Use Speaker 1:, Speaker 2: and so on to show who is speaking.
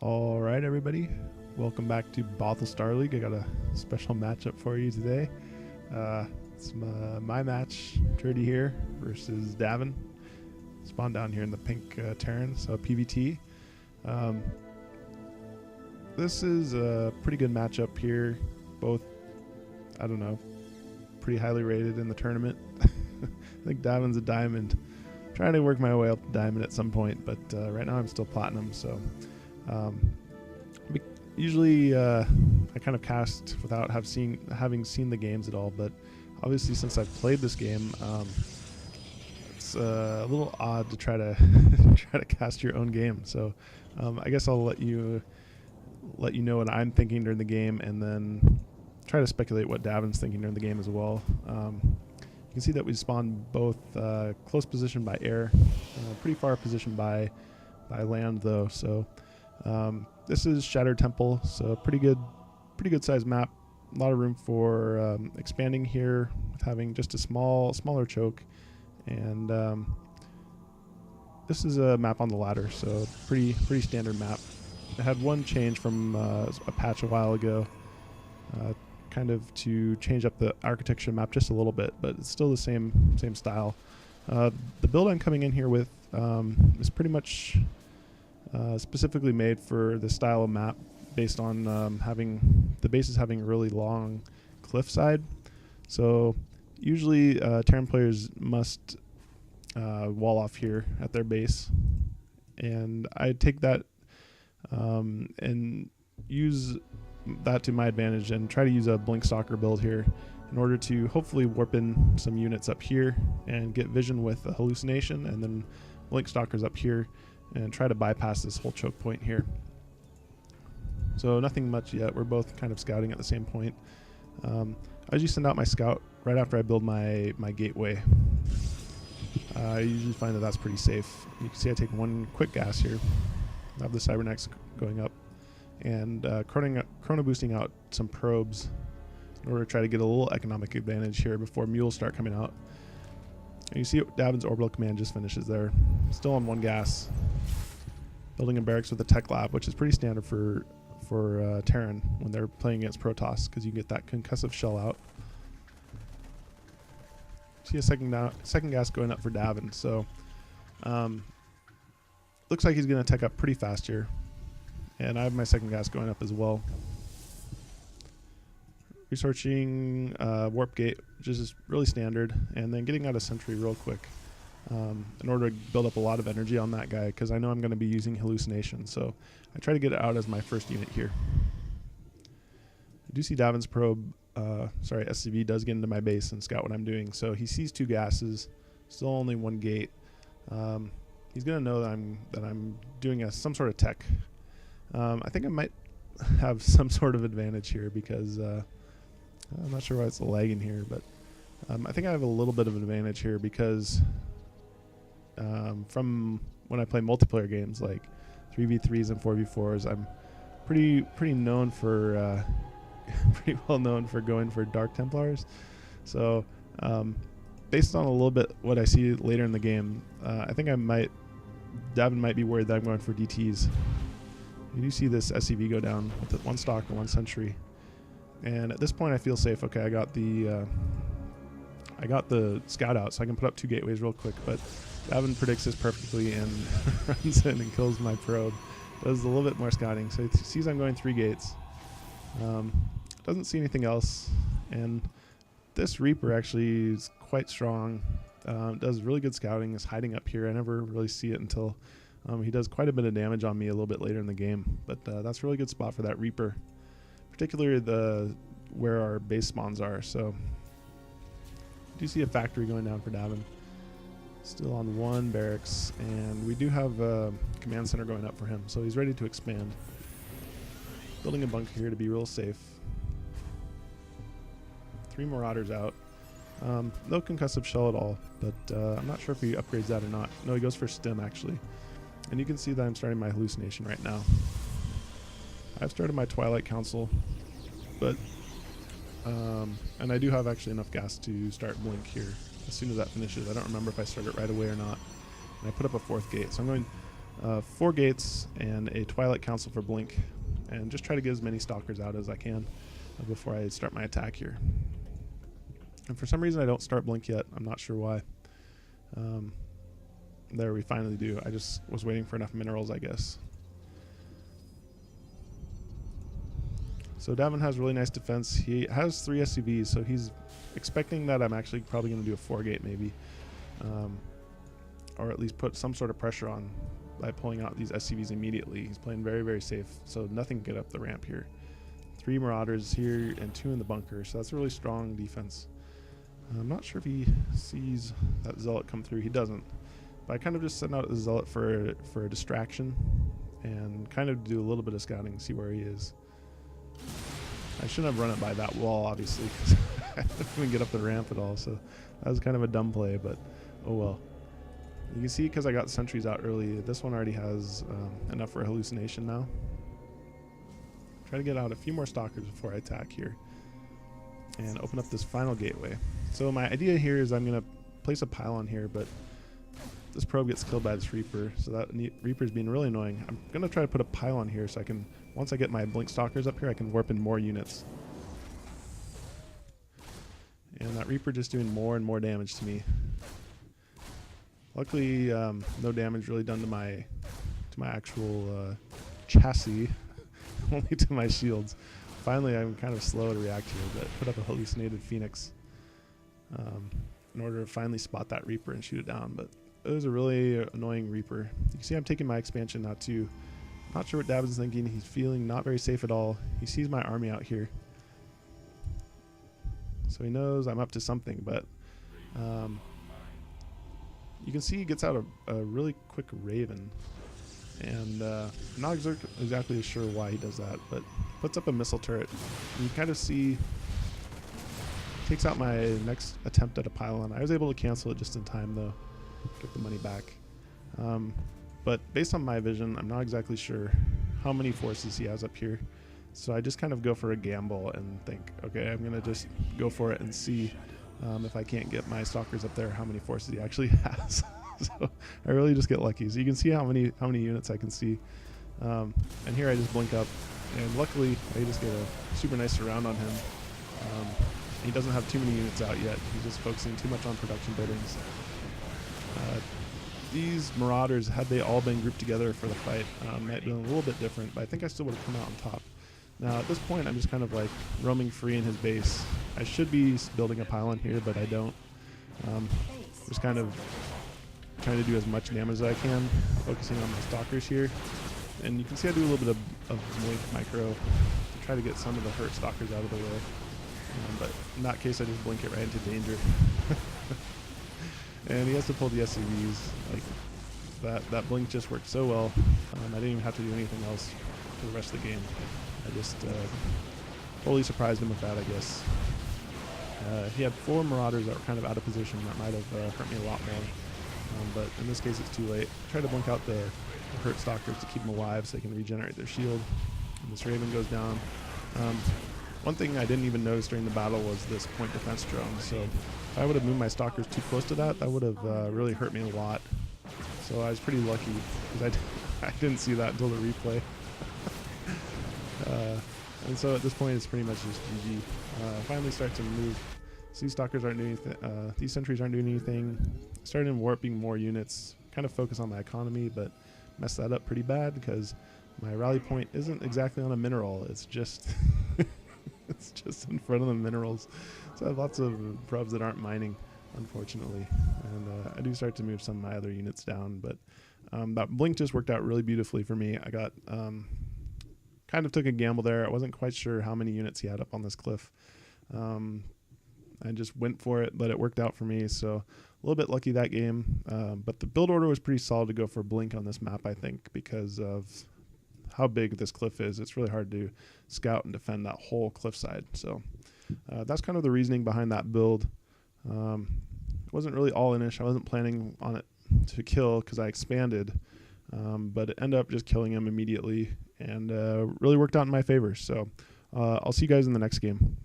Speaker 1: All right, everybody. Welcome back to Bothell Star League. I got a special matchup for you today. It's my match, Turdy here versus Davin. Spawned down here in the pink Terran, so PVT. This is a pretty good matchup here. Both, I don't know, pretty highly rated in the tournament. I think Davin's a diamond. I'm trying to work my way up to diamond at some point, but right now I'm still platinum, so usually I kind of cast without having seen the games at all, but obviously since I've played this game, it's a little odd to try to try to cast your own game. So I guess I'll let you know what I'm thinking during the game, and then try to speculate what Davin's thinking during the game as well. You can see that we spawned both close position by air, pretty far position by land though. So this is Shattered Temple, so pretty good sized map. A lot of room for expanding here with having just a smaller choke, and this is a map on the ladder, so pretty standard map. It had one change from a patch a while ago, kind of to change up the architecture map just a little bit, but it's still the same style. The build I'm coming in here with is pretty much specifically made for the style of map, based on having the bases having a really long cliffside. So usually Terran players must wall off here at their base, and I take that and use that to my advantage and try to use a blink stalker build here in order to hopefully warp in some units up here and get vision with a hallucination, and then blink stalkers up here and try to bypass this whole choke point here. So nothing much yet. We're both kind of scouting at the same point. I usually send out my scout right after I build my gateway. I usually find that that's pretty safe. You can see I take one quick gas here. I have the cybernetics going up, and chrono boosting out some probes in order to try to get a little economic advantage here before mules start coming out. And you see Davin's orbital command just finishes there. Still on one gas. Building a barracks with a tech lab, which is pretty standard for Terran when they're playing against Protoss, because you get that concussive shell out. See a second gas going up for Davin. So looks like he's going to tech up pretty fast here. And I have my second gas going up as well. Researching warp gate, which is just really standard, and then getting out a sentry real quick in order to build up a lot of energy on that guy, because I know I'm going to be using hallucination. So I try to get it out as my first unit here. I do see Davin's probe, SCV does get into my base and scout what I'm doing. So he sees two gases, still only one gate. He's going to know that I'm doing some sort of tech. I think I might have some sort of advantage here, because I'm not sure why it's lagging here, but I think I have a little bit of an advantage here because from when I play multiplayer games like 3v3s and 4v4s, I'm pretty known for pretty well known for going for Dark Templars. So based on a little bit what I see later in the game, I think Davin might be worried that I'm going for DTs. You do see this SCV go down with one stalker, one sentry. And at this point I feel safe. Okay, I got the scout out, so I can put up two gateways real quick, but Davin predicts this perfectly and runs in and kills my probe. Does a little bit more scouting, so he sees I'm going 3 gates. Doesn't see anything else, and this Reaper actually is quite strong. Does really good scouting, is hiding up here. I never really see it until he does quite a bit of damage on me a little bit later in the game, but that's a really good spot for that Reaper, particularly where our base spawns are. So do see a factory going down for Davin. Still on one barracks, and we do have a command center going up for him, so he's ready to expand. Building a bunker here to be real safe. 3 Marauders out. No concussive shell at all, but I'm not sure if he upgrades that or not. No, he goes for stim actually. And you can see that I'm starting my hallucination right now. I've started my Twilight Council, but and I do have actually enough gas to start blink here as soon as that finishes. I don't remember if I start it right away or not. And I put up a 4th gate, so I'm going 4 gates and a Twilight Council for blink, and just try to get as many stalkers out as I can before I start my attack here. And for some reason I don't start blink yet. I'm not sure why. There we finally do. I just was waiting for enough minerals, I guess. So Davin has really nice defense. He has 3 SCVs, so he's expecting that I'm actually probably going to do a 4 gate maybe. Or at least put some sort of pressure on by pulling out these SCVs immediately. He's playing very, very safe, so nothing can get up the ramp here. 3 Marauders here and 2 in the bunker, so that's a really strong defense. I'm not sure if he sees that Zealot come through. He doesn't. But I kind of just sent out the Zealot for a distraction and kind of do a little bit of scouting, see where he is. I shouldn't have run it by that wall, obviously, because I didn't even get up the ramp at all, so that was kind of a dumb play, but oh well. You can see because I got sentries out early, this one already has enough for a hallucination now. Try to get out a few more stalkers before I attack here and open up this final gateway. So my idea here is I'm going to place a pylon here, but this probe gets killed by this Reaper, so that Reaper's being really annoying. I'm going to try to put a pylon here so I can, once I get my blink stalkers up here, I can warp in more units. And that Reaper just doing more and more damage to me. Luckily, no damage really done to my actual chassis, only to my shields. Finally, I'm kind of slow to react here, but put up a hallucinated Phoenix in order to finally spot that Reaper and shoot it down. But it was a really annoying Reaper. You can see I'm taking my expansion now too. Not sure what Davin's thinking. He's feeling not very safe at all. He sees my army out here, so he knows I'm up to something, but you can see he gets out a really quick Raven, and I'm not exactly sure why he does that, but puts up a missile turret. And you kind of see takes out my next attempt at a pylon. I was able to cancel it just in time though, get the money back. But based on my vision, I'm not exactly sure how many forces he has up here. So I just kind of go for a gamble and think, okay, I'm going to just go for it and see if I can't get my stalkers up there, how many forces he actually has. So I really just get lucky. So you can see how many units I can see. And here I just blink up, and luckily I just get a super nice surround on him. He doesn't have too many units out yet. He's just focusing too much on production buildings. These Marauders, had they all been grouped together for the fight, might have been a little bit different, but I think I still would have come out on top. Now at this point I'm just kind of like roaming free in his base. I should be building a pylon here, but I don't. Just kind of trying to do as much damage as I can, focusing on my stalkers here. And you can see I do a little bit of blink micro to try to get some of the hurt stalkers out of the way. But in that case I just blink it right into danger. And he has to pull the SCVs. Like that blink just worked so well. I didn't even have to do anything else for the rest of the game. I just totally surprised him with that, I guess. He had 4 Marauders that were kind of out of position. That might have hurt me a lot more. But in this case it's too late. Try to blink out the hurt stalkers to keep them alive so they can regenerate their shield. And this Raven goes down. One thing I didn't even notice during the battle was this point defense drone. So if I would have moved my stalkers too close to that, that would have really hurt me a lot. So I was pretty lucky because I didn't see that until the replay. And so at this point it's pretty much just GG. Finally start to move. These stalkers aren't doing anything. These sentries aren't doing anything. Started warping more units. Kind of focus on my economy, but messed that up pretty bad because my rally point isn't exactly on a mineral. It's just it's just in front of the minerals. So I have lots of probes that aren't mining, unfortunately. And I do start to move some of my other units down, but that blink just worked out really beautifully for me. I got kind of took a gamble there. I wasn't quite sure how many units he had up on this cliff. I just went for it, but it worked out for me. So a little bit lucky that game. But the build order was pretty solid to go for blink on this map, I think, because of how big this cliff is. It's really hard to scout and defend that whole cliffside. So that's kind of the reasoning behind that build. It wasn't really all inish. I wasn't planning on it to kill because I expanded, but it ended up just killing him immediately and really worked out in my favor. So I'll see you guys in the next game.